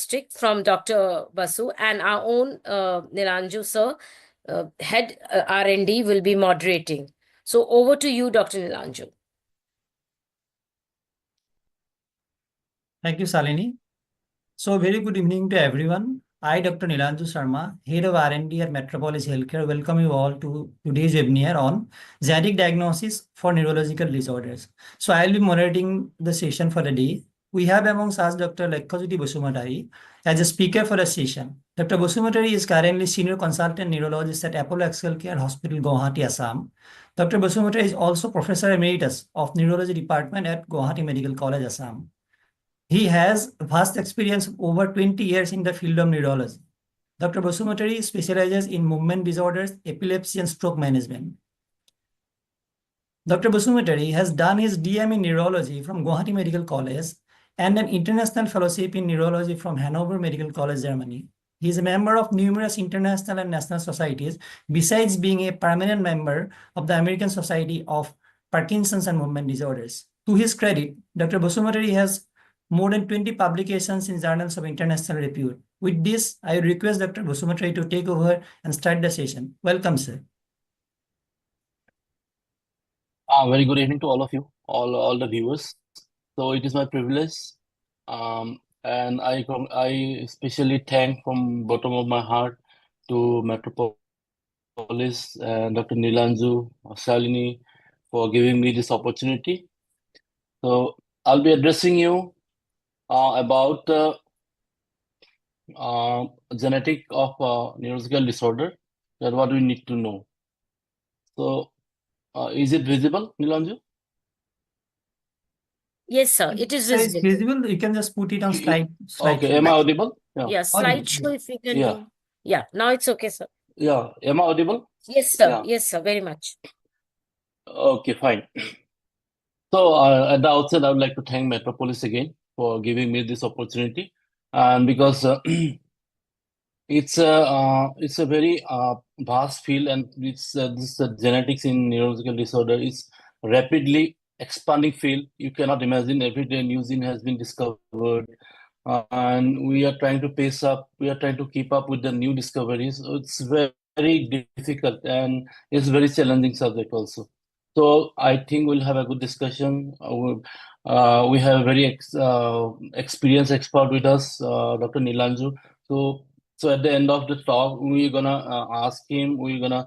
Diagnostic from Dr. Basu, and our own Nilanju sir, head R&D, will be moderating. So over to you, Dr. Nilanju. Thank you, Salini. So very good evening to everyone. I, Dr. Nilanju Sharma, Head of R&D at Metropolis Healthcare, welcome you all to today's webinar on genetic diagnosis for neurological disorders. So I'll be moderating the session for the day. We have amongst us Dr. Lekhajuti Bosumatari as a speaker for the session. Dr. Bosumatari is currently Senior Consultant Neurologist at Apollo Excel Care Hospital, Guwahati, Assam. Dr. Bosumatari is also Professor Emeritus of Neurology Department at Guwahati Medical College, Assam. He has vast experience of over 20 years in the field of neurology. Dr. Bosumatari specializes in movement disorders, epilepsy, and stroke management. Dr. Bosumatari has done his DM in neurology from Guwahati Medical College and an international fellowship in neurology from Hanover Medical College, Germany. He is a member of numerous international and national societies, besides being a permanent member of the American Society of Parkinson's and Movement Disorders. To his credit, Dr. Bosumatari has more than 20 publications in journals of international repute. With this, I request Dr. Bosumatari to take over and start the session. Welcome, sir. Very good evening to all of you, all the viewers. So it is my privilege, and I especially thank from bottom of my heart to Metropolis and Dr. Nilanju Salini for giving me this opportunity. So I'll be addressing you about genetic of neurological disorder, that what we need to know. So is it visible, Nilanju? Yes, sir. It is It's visible. visible. You can just put it on slide. Okay, am I audible? Yeah, slideshow if you can Yeah. do. Yeah, now it's okay, sir. Yeah, am I audible? Yes, sir. Yeah. Yes, sir. Very much. Okay, fine. So at the outset, I would like to thank Metropolis again for giving me this opportunity, and because it's a very vast field, and it's this genetics in neurological disorder is rapidly expanding field. You cannot imagine, every day new gene has been discovered, and we are trying to pace up. We are trying to keep up with the new discoveries. So it's very, very difficult, and it's very challenging subject also. So I think we'll have a good discussion. We have a very experienced expert with us, Dr. Nilanju. So at the end of the talk, we're gonna ask him. We're gonna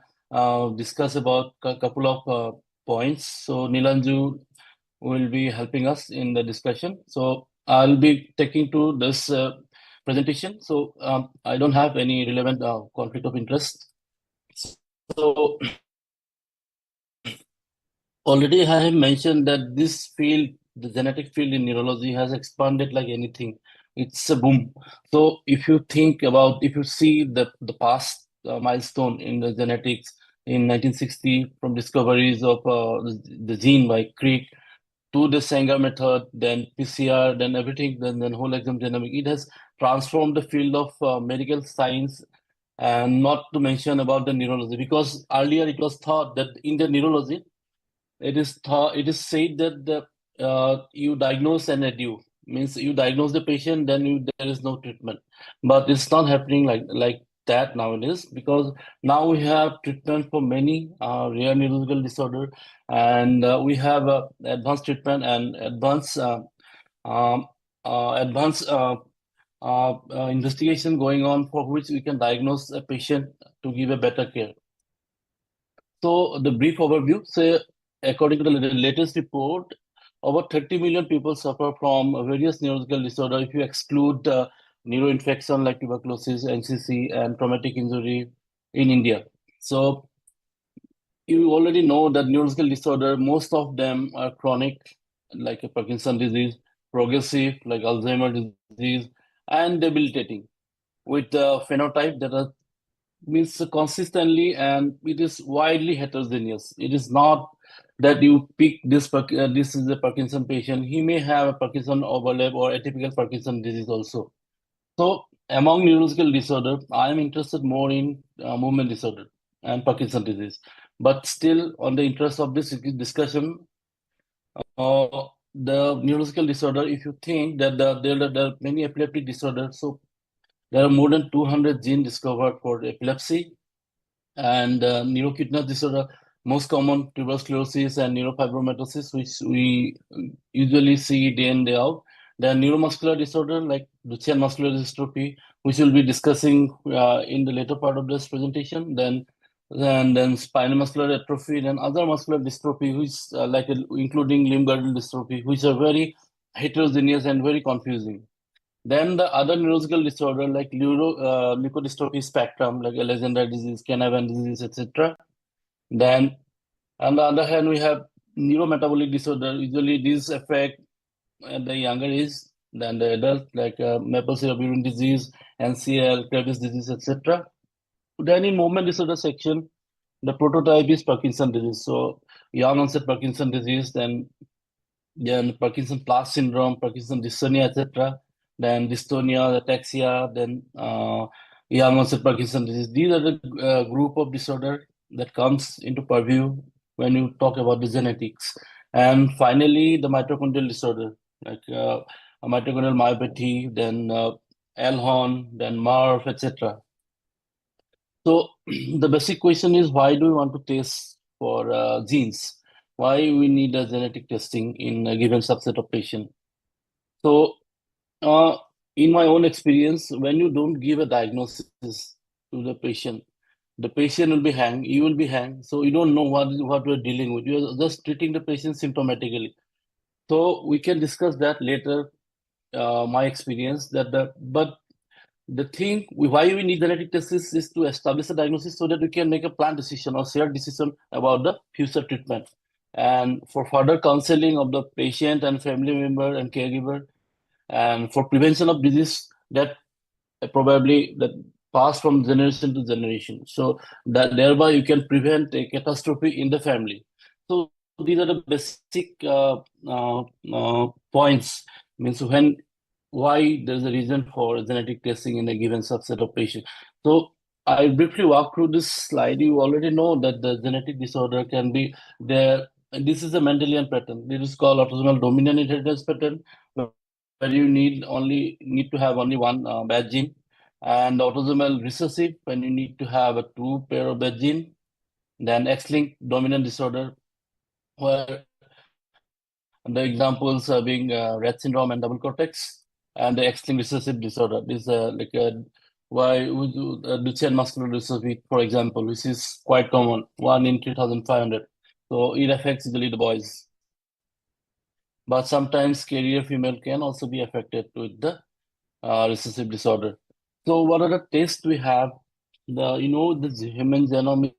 discuss about a couple of points. So Nilanju will be helping us in the discussion. So I'll be taking to this presentation. So I don't have any relevant conflict of interest. So already I have mentioned that this field, the genetic field in neurology, has expanded like anything. It's a boom. So if you think about, if you see the past milestone in the genetics in 1960, from discoveries of the gene by Crick to the Sanger method, then PCR, then everything, then whole exome genomic, it has transformed the field of medical science, and not to mention about the neurology, because earlier it was thought that in the neurology, it is said that you diagnose and edu, means you diagnose the patient, then there is no treatment. But it's not happening like that nowadays, because now we have treatment for many rare neurological disorder, and we have advanced treatment and um, advanced investigation going on, for which we can diagnose a patient to give a better care. So the brief overview, say, according to the latest report, over 30 million people suffer from various neurological disorder if you exclude neuroinfection like tuberculosis, NCC, and traumatic injury in India. So you already know that neurological disorder, most of them are chronic, like a Parkinson disease, progressive, like Alzheimer's disease, and debilitating, with phenotype that are means consistently, and it is widely heterogeneous. It is not that you pick this is a Parkinson patient. He may have a Parkinson overlap or atypical Parkinson disease also. So among neurological disorder, I am interested more in movement disorder and Parkinson disease. But still, on the interest of this discussion, the neurological disorder, if you think that there are many epileptic disorders, so There are more than 200 genes discovered for epilepsy and neurokidney disorder, most common tuberous sclerosis and neurofibromatosis, which we usually see day in, day out. There are neuromuscular disorder like Duchenne muscular dystrophy, which we'll be discussing in the later part of this presentation. Then spinal muscular atrophy, then other muscular dystrophy, which including limb girdle dystrophy, which are very heterogeneous and very confusing. Then the other neurological disorder like leukodystrophy spectrum, like Alexander disease, Canavan disease, etc. Then on the other hand, we have neurometabolic disorder. Usually these affect at the younger age than the adult, like maple syrup urine disease, NCL, Graves disease, etc. Then in movement disorder section, the prototype is Parkinson disease. So young onset Parkinson disease, then Parkinson plus syndrome, Parkinson dystonia, etc. Then dystonia, ataxia, then young onset Parkinson disease. These are the group of disorder that comes into purview when you talk about the genetics. And finally, the mitochondrial disorder, like a mitochondrial myopathy, then Alhorn, then MARF, etc. So the basic question is, why do we want to test for genes? Why we need a genetic testing in a given subset of patient? So uh, in my own experience, when you don't give a diagnosis to the patient will be hanged, you will be hanged. So you don't know what we're dealing with. You're just treating the patient symptomatically. So we can discuss that later. My experience but the thing why we need genetic tests is to establish a diagnosis so that we can make a planned decision or shared decision about the future treatment, and for further counseling of the patient and family member and caregiver, and for prevention of disease that probably that pass from generation to generation, so that thereby you can prevent a catastrophe in the family. So these are the basic points, means when why there's a reason for genetic testing in a given subset of patients. So I briefly walk through this slide. You already know that the genetic disorder can be there. This is a Mendelian pattern. It is called autosomal dominant inheritance pattern, where you need to have only one bad gene, and autosomal recessive when you need to have a two pair of bad gene. Then X-linked dominant disorder, where the examples are being Rett syndrome and double cortex, and the X-linked recessive disorder. This Duchenne muscular dystrophy, for example, which is quite common, 1 in 3,500. So it affects usually the boys. But sometimes carrier female can also be affected with the recessive disorder. So what are the tests we have? The human genome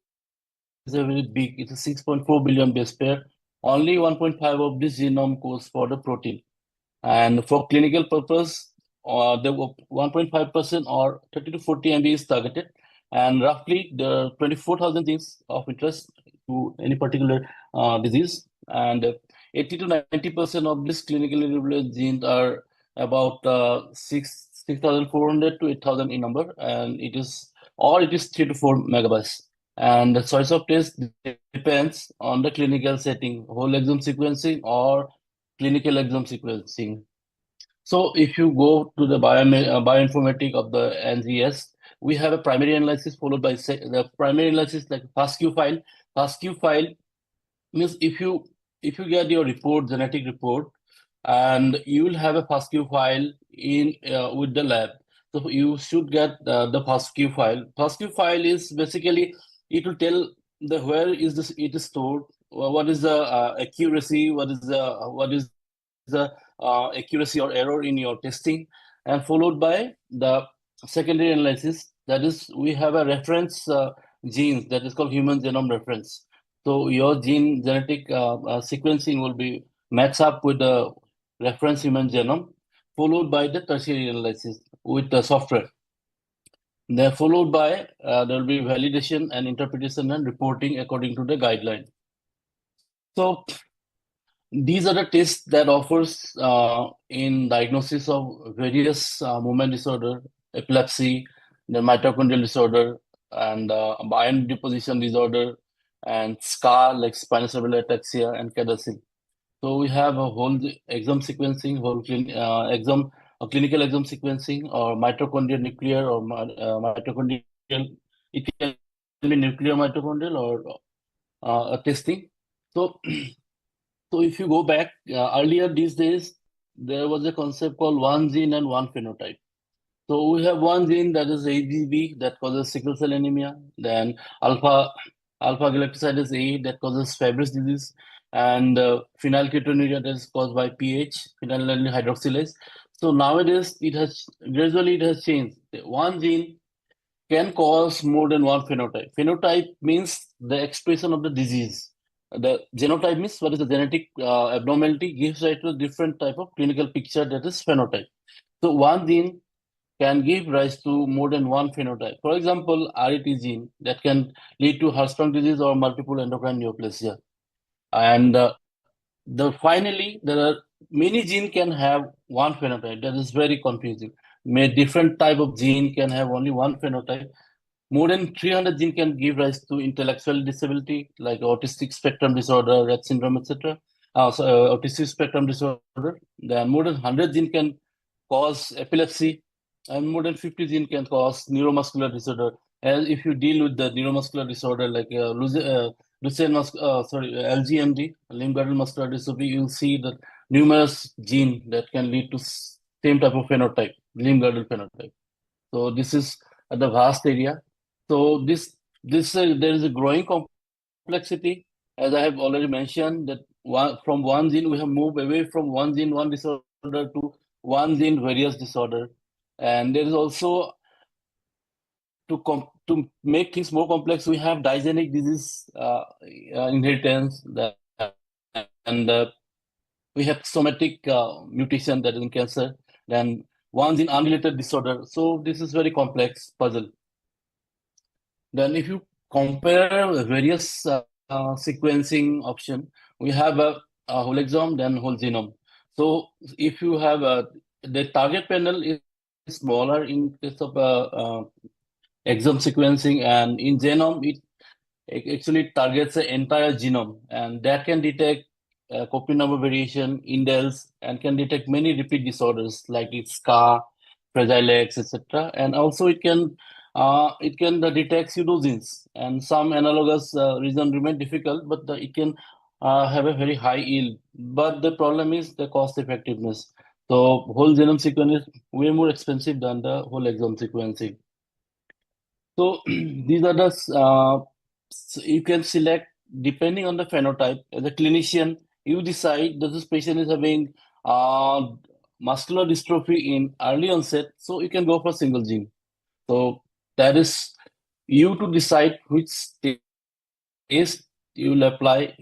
is a very big. It's a 6.4 billion base pair. Only 1.5 of this genome codes for the protein. And for clinical purpose, the 1.5% or 30 to 40 MB is targeted. And roughly the 24,000 genes of interest to any particular disease. And 80 to 90% of these clinically relevant genes are about 6,400 to 8,000 in number. And it is 3 to 4 megabytes. And the choice of test depends on the clinical setting, whole exome sequencing or clinical exome sequencing. So if you go to the bioinformatic of the NGS, we have a primary analysis followed by the primary analysis like FASTQ file. FASTQ file means if you get your report, genetic report, and you will have a FASTQ file in with the lab. So you should get the FASTQ file. FASTQ file is basically, it will tell the where is this it is stored, what is the accuracy, what is the accuracy or error in your testing, and followed by the secondary analysis. That is, we have a reference genes that is called human genome reference. So your genetic sequencing will be matched up with the reference human genome, followed by the tertiary analysis with the software. Then followed by there will be validation and interpretation and reporting according to the guideline. So these are the tests that offers in diagnosis of various movement disorder, epilepsy, the mitochondrial disorder, and iron deposition disorder, and SCAR like spinocerebellar ataxia and CADASIL. So we have a whole exome sequencing, whole exome clinical exome sequencing or mitochondrial nuclear or mitochondrial. It can be nuclear mitochondrial or a testing. So, so if you go back earlier these days, there was a concept called one gene and one phenotype. So we have one gene that is AGV that causes sickle cell anemia, then alpha galactosidase A that causes Fabry's disease, and phenylketonuria that is caused by pH, phenylalanine hydroxylase. So nowadays it has changed. One gene can cause more than one phenotype. Phenotype means the expression of the disease. The genotype means what is the genetic abnormality gives rise to a different type of clinical picture that is phenotype. So one gene can give rise to more than one phenotype. For example, RET gene that can lead to Hirschsprung disease or multiple endocrine neoplasia. And finally, there are many genes can have one phenotype. That is very confusing. Different type of gene can have only one phenotype. More than 300 genes can give rise to intellectual disability like autistic spectrum disorder, Rett syndrome, etc. Autistic spectrum disorder. Then more than 100 genes can cause epilepsy, and more than 50 genes can cause neuromuscular disorder. As if you deal with the neuromuscular disorder like LGMD, limb girdle muscular dystrophy, you'll see the numerous genes that can lead to same type of phenotype, limb girdle phenotype. So this is the vast area. So there is a growing complexity, as I have already mentioned, that from one gene we have moved away from one gene, one disorder to one gene, various disorder, and there is also to make things more complex, we have digenic disease inheritance, and we have somatic mutation that is in cancer, then one gene unrelated disorder. So this is very complex puzzle. Then if you compare the various sequencing option, we have a whole exome, then whole genome. So if you have the target panel is smaller in case of exome sequencing, and in genome it actually targets the entire genome, and that can detect copy number variation, indels, and can detect many repeat disorders like it's SCA, Fragile X, etc. And also it can detect pseudogenes, and some analogous region remain difficult, but it can have a very high yield. But the problem is the cost effectiveness. So whole genome sequencing is way more expensive than the whole exome sequencing. So these are the you can select depending on the phenotype. As a clinician, you decide that this patient is having uh, muscular dystrophy in early onset, so you can go for single gene. So that is you to decide which test you will apply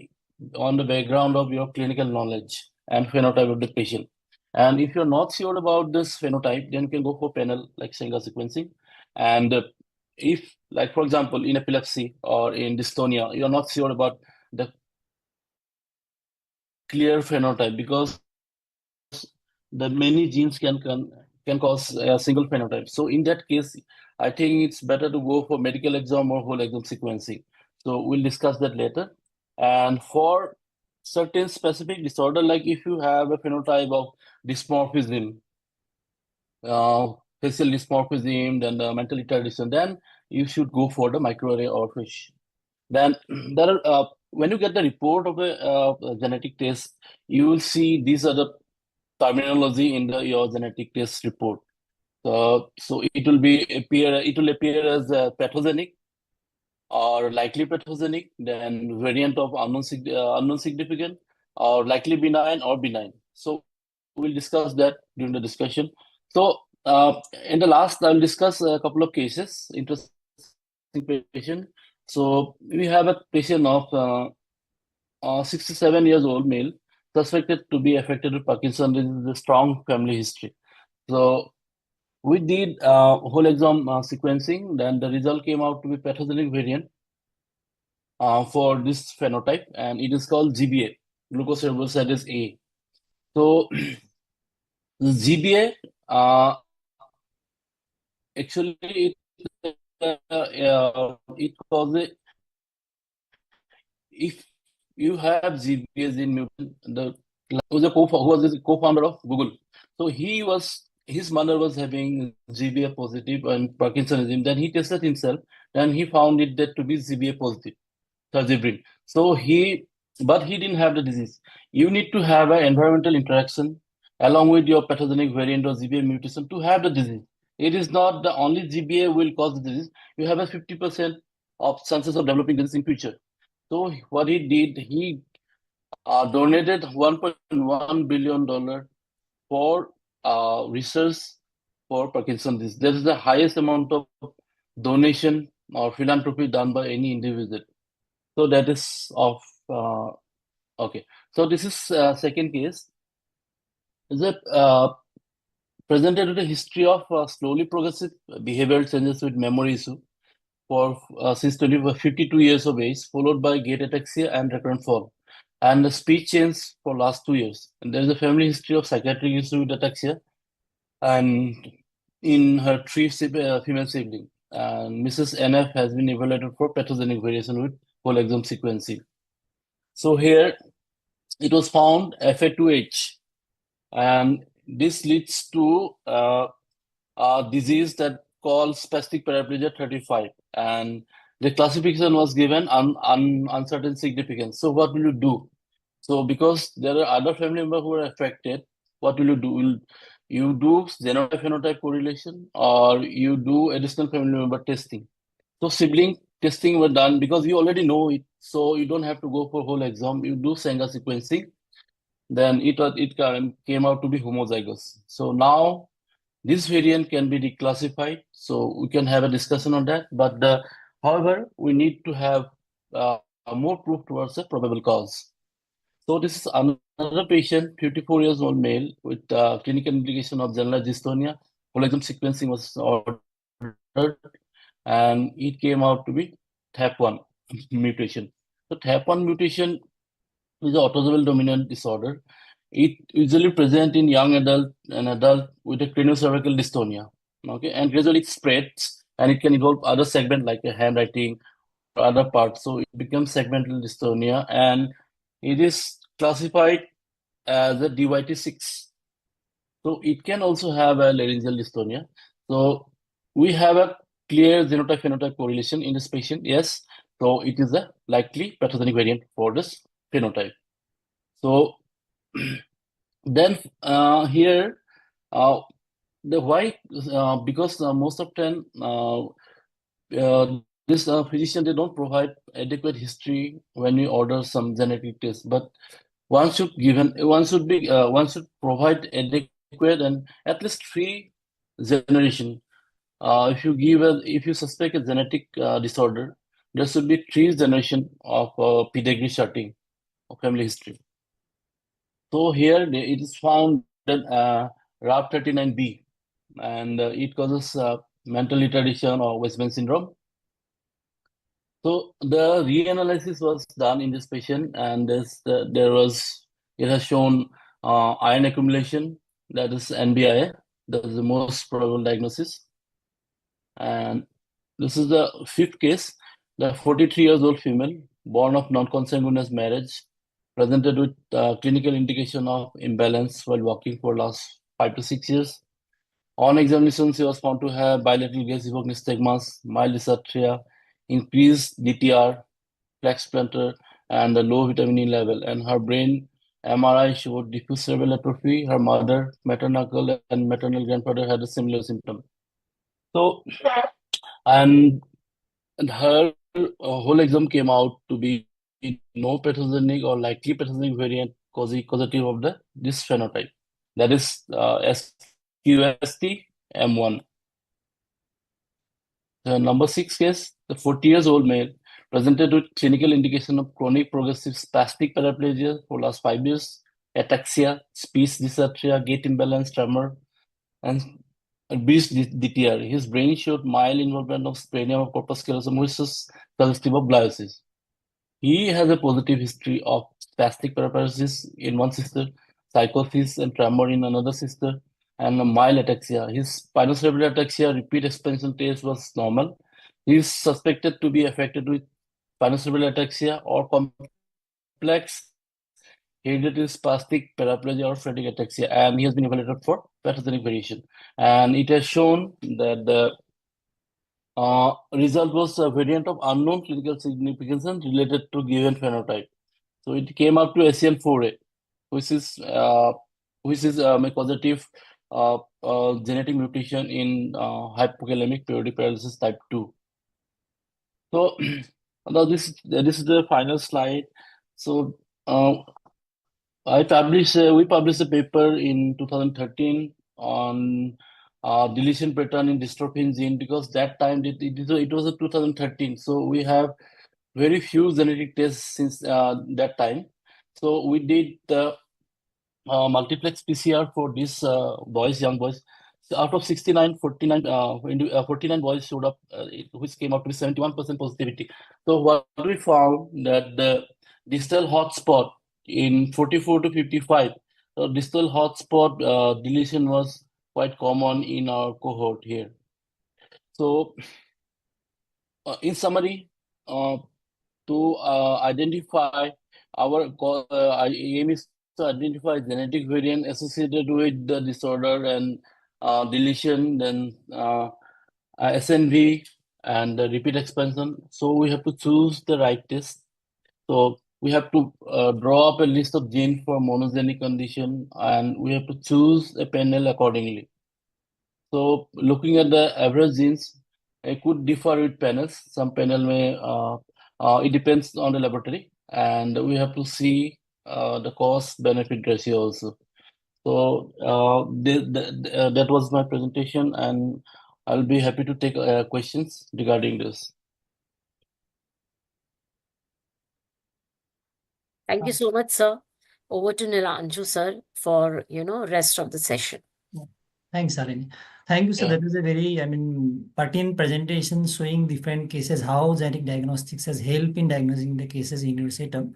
on the background of your clinical knowledge and phenotype of the patient. And if you're not sure about this phenotype, then you can go for panel like single sequencing. And if, like for example, in epilepsy or in dystonia, you're not sure about the clear phenotype because the many genes can cause a single phenotype. So in that case, I think it's better to go for medical exome or whole exome sequencing. So we'll discuss that later. And for certain specific disorder, like if you have a phenotype of dysmorphism, facial dysmorphism, then the mental retardation, then you should go for the microarray or FISH. Then there are when you get the report of a genetic test, you will see these are the terminology in your genetic test report. So it will appear as pathogenic or likely pathogenic, then variant of unknown significant, or likely benign or benign. So we'll discuss that during the discussion. So in the last, I'll discuss a couple of cases, interesting patient. So we have a patient of 67 years old male, suspected to be affected with Parkinson. This is a strong family history. So we did whole exome sequencing. Then the result came out to be pathogenic variant for this phenotype, and it is called GBA, glucocerebrosidase A. So GBA actually it causes, if you have GBA gene mutant, the who was a co-founder of Google. So he was his mother was having GBA positive and Parkinsonism. Then he tested himself, and he found it that to be GBA positive, Thursday brain. But he didn't have the disease. You need to have an environmental interaction along with your pathogenic variant or GBA mutation to have the disease. It is not the only GBA will cause the disease. You have a 50% of chances of developing disease in future. So what he did, he donated $1.1 billion for research for Parkinson's disease. That is the highest amount of donation or philanthropy done by any individual. So that is of okay. So this is second case. Is a presented with a history of slowly progressive behavioral changes with memory issue for since 52 years of age, followed by gait ataxia and recurrent fall, and the speech change for last 2 years. And there is a family history of psychiatric issue with ataxia, and in her female sibling. And Mrs. NF has been evaluated for pathogenic variation with whole exome sequencing. So here it was found FA2H, and this leads to a disease that called spastic paraplegia 35, and the classification was given uncertain significance. So what will you do? So because there are other family members who are affected, what will you do? Will you do genotype-phenotype correlation, or you do additional family member testing? So sibling testing were done because you already know it, so you don't have to go for whole exome. You do Sanger sequencing, then it came out to be homozygous. So now this variant can be declassified, so we can have a discussion on that. But however, we need to have more proof towards a probable cause. So this is another patient, 54 years old male with clinical indication of generalized dystonia. Whole exome sequencing was ordered, and it came out to be TAP1 mutation. So TAP1 mutation is an autosomal dominant disorder. It usually present in young adult and adult with a craniocervical dystonia. Okay, and gradually it spreads, and it can involve other segment like a handwriting or other parts. So it becomes segmental dystonia, and it is classified as a DYT6. So it can also have a laryngeal dystonia. So we have a clear genotype-phenotype correlation in this patient. Yes, so it is a likely pathogenic variant for this phenotype. So then here the why because most of time this physician, they don't provide adequate history when we order some genetic test, but one should provide adequate and at least 3 generation. If you suspect a genetic disorder, there should be 3 generation of pedigree charting of family history. So here it is found that RAP39B, and it causes mental retardation or Weisman syndrome. So the reanalysis was done in this patient, and it has shown iron accumulation, that is NBIA. That is the most probable diagnosis. And this is the fifth case. The 43 years old female, born of non-consanguineous marriage, presented with clinical indication of imbalance while walking for last 5 to 6 years. On examination, she was found to have bilateral gaze nystagmus, mild dysarthria, increased DTR, flex plantar, and the low vitamin E level. And her brain MRI showed diffuse cerebral atrophy. Her mother, maternal and maternal grandfather had a similar symptom. So, and her whole exam came out to be no pathogenic or likely pathogenic variant causative of this phenotype. That is SQST M1. The number 6 case, the 40 years old male presented with clinical indication of chronic progressive spastic paraplegia for last 5 years, ataxia, speech dysarthria, gait imbalance, tremor, and breast DTR. His brain showed mild involvement of splenium of corpus callosum, which is suggestive of gliosis. He has a positive history of spastic paraparesis in one sister, psychosis and tremor in another sister, and a mild ataxia. His spinocerebellar ataxia repeat expansion test was normal. He is suspected to be affected with spinocerebellar ataxia or complex hereditary spastic paraplegia or phatic ataxia, and he has been evaluated for pathogenic variation, and it has shown that the result was a variant of unknown clinical significance and related to given phenotype. So it came up to SCN4A, which is a causative genetic mutation in hypokalemic periodic paralysis type 2. So now this is the final slide. So we published a paper in 2013 on deletion pattern in dystrophin gene, because that time it was a 2013. So we have very few genetic tests since that time. So we did the multiplex PCR for these young boys. So out of 69, 49 boys showed up, which came up to 71% positivity. So what we found that the distal hotspot in 44 to 55, distal hotspot deletion was quite common in our cohort here. So in summary, to identify our aim is to identify genetic variant associated with the disorder and deletion, then SNV and the repeat expansion. So we have to choose the right test. So we have to draw up a list of genes for monogenic condition, and we have to choose a panel accordingly. So looking at the average genes, it could differ with panels. Some panel may it depends on the laboratory, and we have to see the cost benefit ratio also. So that was my presentation, and I'll be happy to take questions regarding this. Thank you so much, sir. Over to Nilanju, sir, for rest of the session. Thanks, Shalini. Thank you, sir. Yeah. That was a very, pertinent presentation showing different cases, how genetic diagnostics has helped in diagnosing the cases in your setup.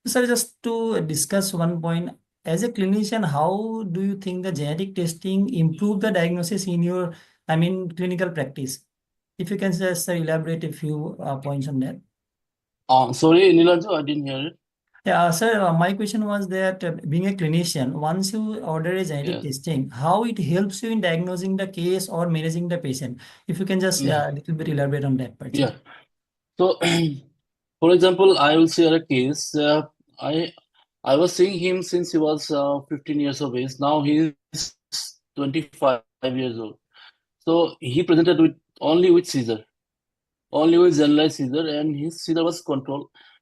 So, sir, just to discuss one point, as a clinician, how do you think the genetic testing improve the diagnosis in your, clinical practice? If you can just elaborate a few points on that. Sorry, Nilanju, I didn't hear it. Yeah, sir, my question was that being a clinician, once you order a genetic Yeah. testing, how it helps you in diagnosing the case or managing the patient? If you can just a little bit elaborate on that part. Yeah. So, for example, I will share a case. I was seeing him since he was 15 years of age. Now he is 25 years old. So he presented only with seizure, only with generalized seizure, and his seizure was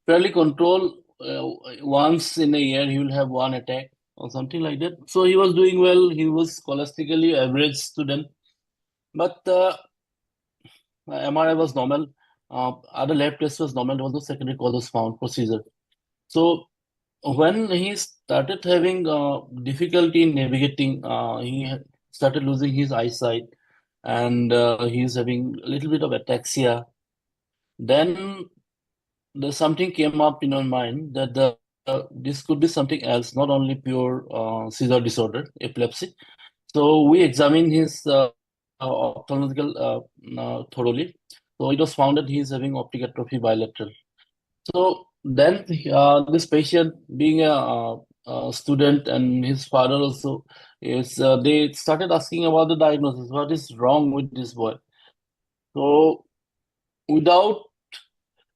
fairly controlled. Once in a year, he will have one attack or something like that. So he was doing well. He was scholastically average student, but MRI was normal. Other lab tests was normal. There was no secondary causes found for seizure. So when he started having difficulty in navigating, started losing his eyesight, and he's having a little bit of ataxia. Then something came up in our mind that this could be something else, not only pure seizure disorder, epilepsy. So we examined his ophthalmological thoroughly. So it was found that he is having optic atrophy bilateral. So then this patient, being a student, and his father also, they started asking about the diagnosis. What is wrong with this boy? So without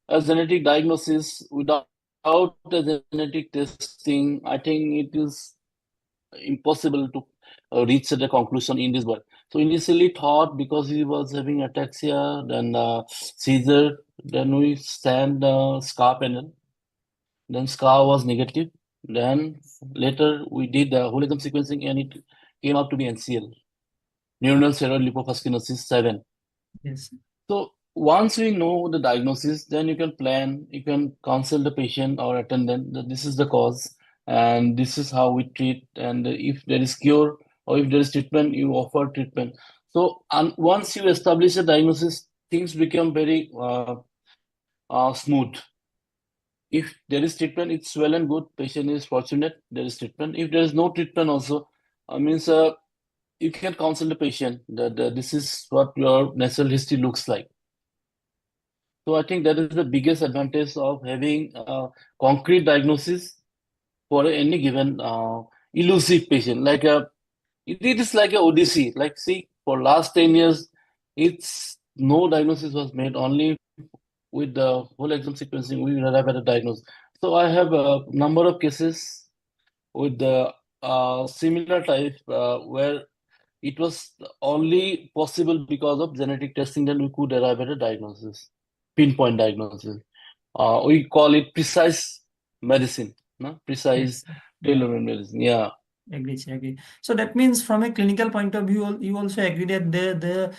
a genetic diagnosis, without a genetic testing, I think it is impossible to reach the conclusion in this boy. So initially thought because he was having ataxia, then seizure, then we sent the scar panel. Then scar was negative. Then later we did the whole exome sequencing, and it came out to be NCL, neuronal cerebral lipofuscinosis 7. Yes. So once we know the diagnosis, then you can plan, you can counsel the patient or attendant that this is the cause and this is how we treat. And if there is cure or if there is treatment, you offer treatment. So once you establish a diagnosis, things become very smooth. If there is treatment, it's well and good. Patient is fortunate. There is treatment. If there is no treatment, also means you can counsel the patient that this is what your natural history looks like. So I think that is the biggest advantage of having concrete diagnosis for any given elusive patient. Like it is like a odyssey. Like, see, for last 10 years, it's no diagnosis was made. Only with the whole exome sequencing, we arrive at a diagnosis. So I have a number of cases with the similar type where it was only possible because of genetic testing that we could arrive at a diagnosis, pinpoint diagnosis. We call it precise medicine, no? Precise Yes, sir. Yeah. tailor-made medicine. Yeah, Agree, sir, agree. So that means from a clinical point of view, you also agree that the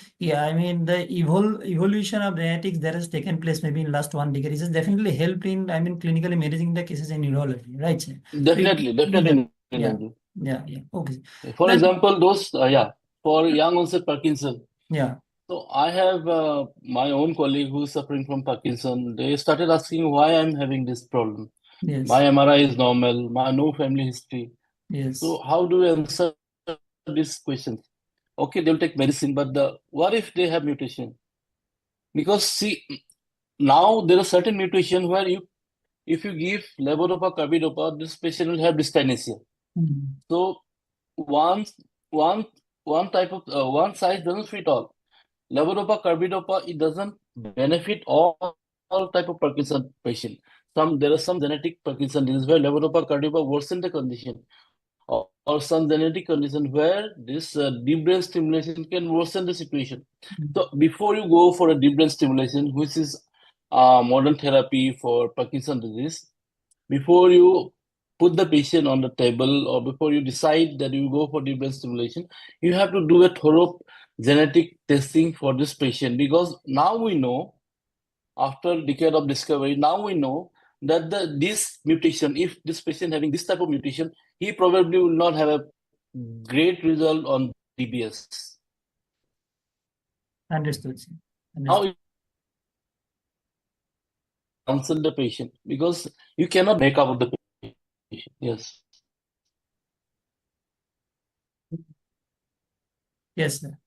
evolution of genetics that has taken place maybe in last 1 decade has definitely helped in, clinically managing the cases in neurology, right, sir? So definitely, it helps. definitely, Yeah, Nilanjan. yeah. Okay. For Then, example, those, for young onset Parkinson. yeah, So I have my own colleague who is suffering from Parkinson. They started asking why I'm having this problem. My yes, MRI is normal, my no family history. yes. So how do we answer these questions? Okay, they'll take medicine, but what if they have mutation? Because see, now there are certain mutation where if you give levodopa, carbidopa, this patient will have dyskinesia. Mm. So one one one type of one size doesn't fit all. Levodopa, carbidopa, it doesn't benefit all type of Parkinson patient. There are some genetic Parkinson disease where levodopa, carbidopa worsen the condition, or some genetic condition where this deep brain stimulation can worsen the situation. So before you go for a deep brain stimulation, which is modern therapy for Parkinson disease, before you put the patient on the table or before you decide that you go for deep brain stimulation, you have to do a thorough genetic testing for this patient, because now we know, after a decade of discovery, now we know that this mutation, if this patient having this type of mutation, he probably will not have a great result on DBS. Understood, sir. Now Understood. you counsel the patient because you cannot make up of the patient. Yes. Yes, sir.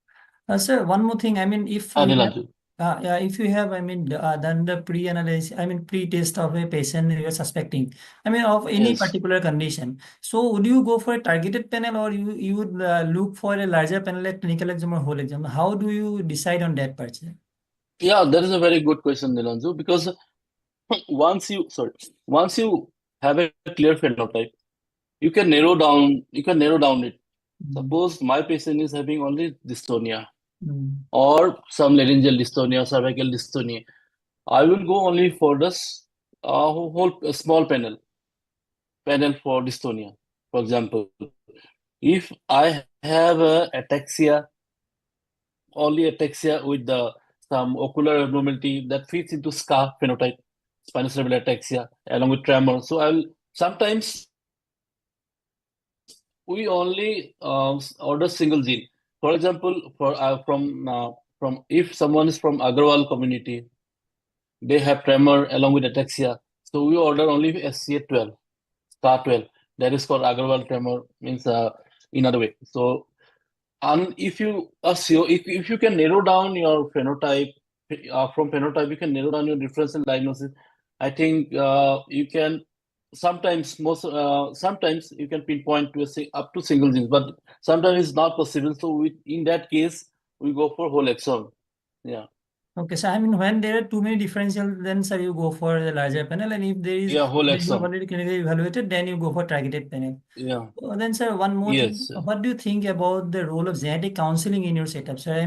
Sir, one more thing. If you have, Nilanjan. yeah, if you have, done the pre-analysis, pre-test of a patient you are suspecting, of any Yes. particular condition. So, would you go for a targeted panel, or you would look for a larger panel like clinical exam or whole exam? How do you decide on that part, sir? Yeah, that is a very good question, Nilanju, because once you have a clear phenotype, you can narrow down it. Mm, Suppose my patient is having only dystonia mm, or some laryngeal dystonia, cervical dystonia. I will go only for this whole small panel for dystonia. For example, if I have ataxia, only ataxia with some ocular abnormality that fits into SCA phenotype, spinocerebellar ataxia, along with tremor. So I'll sometimes we only order single gene. For example, from if someone is from Agarwal community, they have tremor along with ataxia. So we order only SCA12, SCA 12. That is called Agarwal tremor, means in other way. So, and if you if you can narrow down your phenotype, from phenotype you can narrow down your differential diagnosis. I think you can sometimes you can pinpoint to up to single genes, but sometimes it's not possible. So in that case we go for whole exome. Yeah, Okay, so when there are too many differential, then sir, you go for the larger panel, and if yeah, whole then you have exome. already clinically evaluated, then you go for targeted panel. Yeah, Then, sir, one more thing. yes, What do you think about the role of genetic counseling in your setup, sir?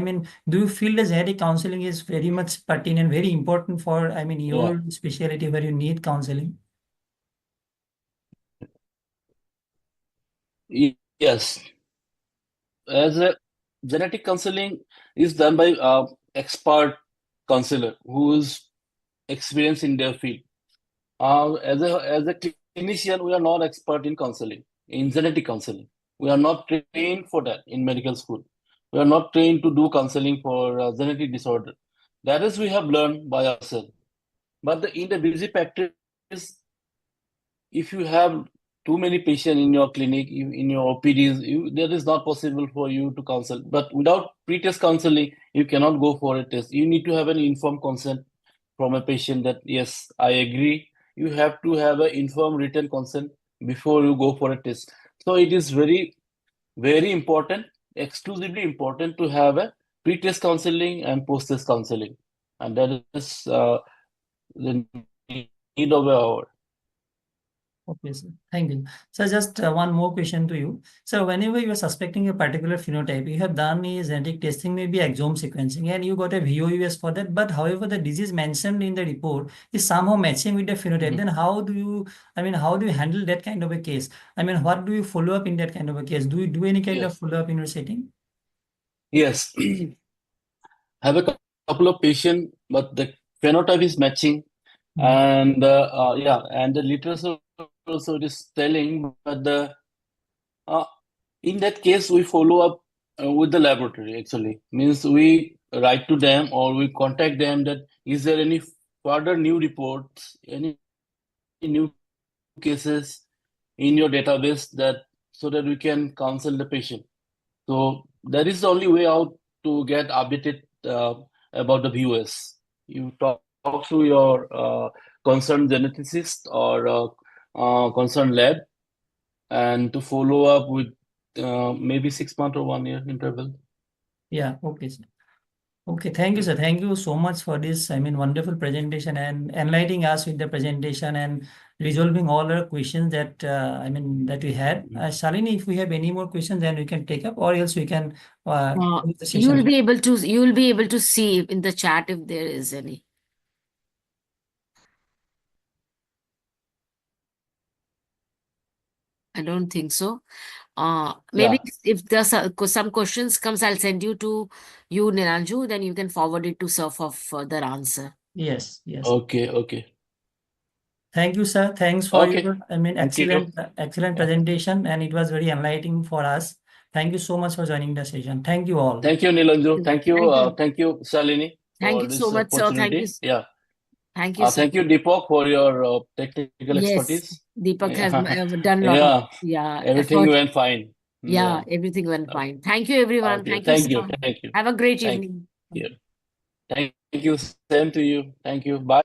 Do you feel the genetic counseling is very much pertinent, very important for, yeah, your specialty where you need counseling? yes. As a genetic counseling is done by expert counselor who is experienced in their field. As a clinician, we are not expert in counseling, in genetic counseling. We are not trained for that in medical school. We are not trained to do counseling for genetic disorder. That is, we have learned by ourselves. But in the busy practice, if you have too many patients in your clinic, in your OPDs, that is not possible for you to counsel. But without pre-test counseling, you cannot go for a test. You need to have an informed consent from a patient that, yes, I agree. You have to have an informed written consent before you go for a test. So it is very very important, exclusively important to have a pre-test counseling and post-test counseling, and that is the need of the hour. Okay, sir. Thank you. So just one more question to you. So whenever you are suspecting a particular phenotype, you have done a genetic testing, maybe exome sequencing, and you got a VOUS for that. But however, the disease mentioned in the report is somehow matching with the phenotype. Then how do you, how do you handle that kind of a case? What do you follow up in that kind of a case? Do you do any kind of Yes. follow up in your setting? Yes. Have a couple of patients, but the phenotype is matching, and and the literature also is telling, but in that case we follow up with the laboratory. Actually, means we write to them or we contact them that is there any further new reports, any new cases in your database, that so that we can counsel the patient. So that is the only way out to get updated about the VOS. You talk to your concerned geneticist or concerned lab, and to follow up with maybe 6 month or 1 year interval. Yeah, okay, sir. Okay, thank you, sir. Thank you so much for this, wonderful presentation and enlightening us with the presentation and resolving all our questions that, that we had. Shalini, if we have any more questions, then we can take up, or else we can close the You will session. be able to see in the chat if there is any. I don't think so. Maybe if there's some questions comes, I'll send you to you, Niranju, then you can forward it to Sir for further answer. Yes, yes. Okay. Thank you, sir. Thanks for Okay. your, Thank you. excellent Yeah. presentation, and it was very enlightening for us. Thank you so much for joining the session. Thank you all. Thank you, Nilanju. Thank you. Thank you. Thank you, Shalini, Thank for you this so much, sir. Thank you. opportunity. Yeah. Thank you, sir. Thank you, Deepak, for your technical Yes, expertise. Deepak has Yeah. done a lot of Everything effort. went fine. Yeah, everything went fine. Thank you, everyone. Okay. Thank you, sir. Thank you. Have a great Thank evening. you. Thank you. Same to you. Thank you. Bye.